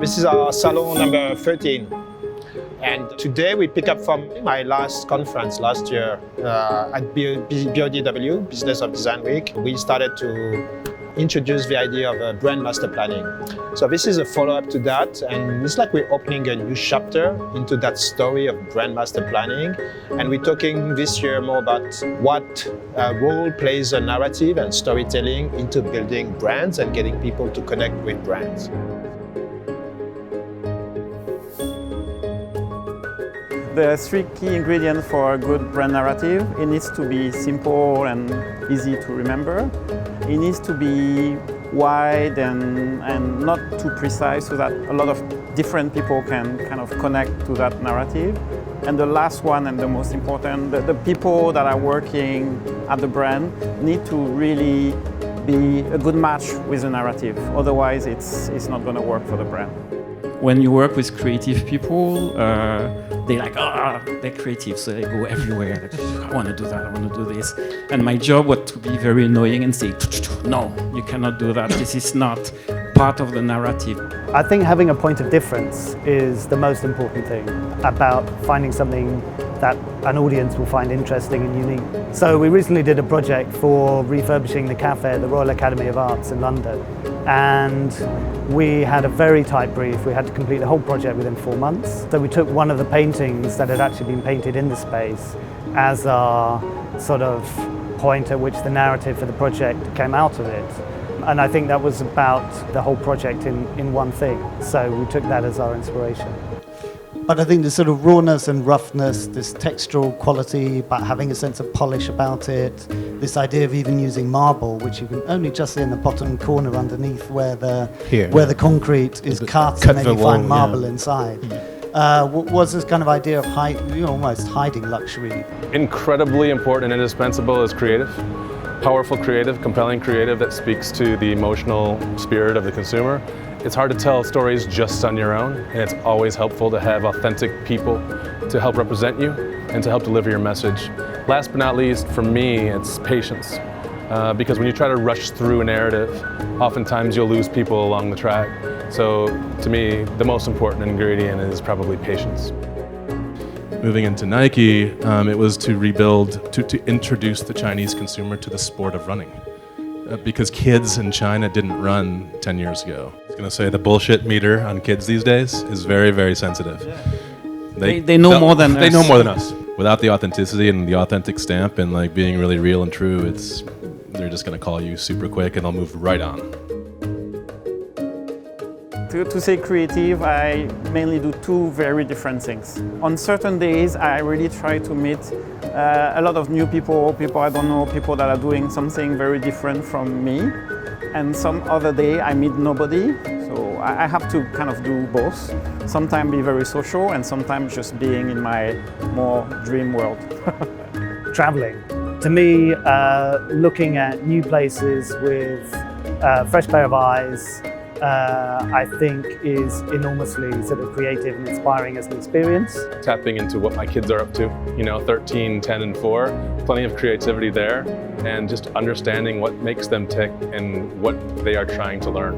This is our Salon number 13. And today we pick up from my last conference last year at BODW, Business of Design Week. We started to introduce the idea of brand master planning. So this is a follow-up to that, and it's like we're opening a new chapter into that story of brand master planning. And we're talking this year more about what role plays a narrative and storytelling into building brands and getting people to connect with brands. The three key ingredients for a good brand narrative: it needs to be simple and easy to remember. It needs to be wide and not too precise so that a lot of different people can kind of connect to that narrative. And the last one, and the most important, the people that are working at the brand need to really be a good match with the narrative. Otherwise, it's not going to work for the brand. When you work with creative people, they're creative, so they go everywhere. Like, I want to do that, I want to do this. And my job was to be very annoying and say, no, you cannot do that. This is not part of the narrative. I think having a point of difference is the most important thing about finding something that an audience will find interesting and unique. So we recently did a project for refurbishing the cafe at the Royal Academy of Arts in London. And we had a very tight brief. We had to complete the whole project within 4 months. So we took one of the paintings that had actually been painted in the space as our sort of point at which the narrative for the project came out of it. And I think that was about the whole project in one thing. So we took that as our inspiration. But I think the sort of rawness and roughness, this textural quality, but having a sense of polish about it, this idea of even using marble, which you can only just see in the bottom corner underneath where the concrete is cut and then you find marble inside. Was this kind of idea of almost hiding luxury? Incredibly important and indispensable is creative. Powerful creative, compelling creative that speaks to the emotional spirit of the consumer. It's hard to tell stories just on your own, and it's always helpful to have authentic people to help represent you and to help deliver your message. Last but not least, for me, it's patience. Because when you try to rush through a narrative, oftentimes you'll lose people along the track. So to me, the most important ingredient is probably patience. Moving into Nike, it was to rebuild, to introduce the Chinese consumer to the sport of running. Because kids in China didn't run 10 years ago. I was going to say the bullshit meter on kids these days is very, very sensitive. Yeah. They know more than us. They know more than us. Without the authenticity and the authentic stamp and like being really real and true, they're just going to call you super quick and they'll move right on. To say creative, I mainly do two very different things. On certain days, I really try to meet a lot of new people I don't know, people that are doing something very different from me. And some other day, I meet nobody. So I have to kind of do both. Sometimes be very social and sometimes just being in my more dream world. Traveling. To me, looking at new places with a fresh pair of eyes, I think is enormously sort of creative and inspiring as an experience. Tapping into what my kids are up to, 13, 10, and 4, plenty of creativity there, and just understanding what makes them tick and what they are trying to learn.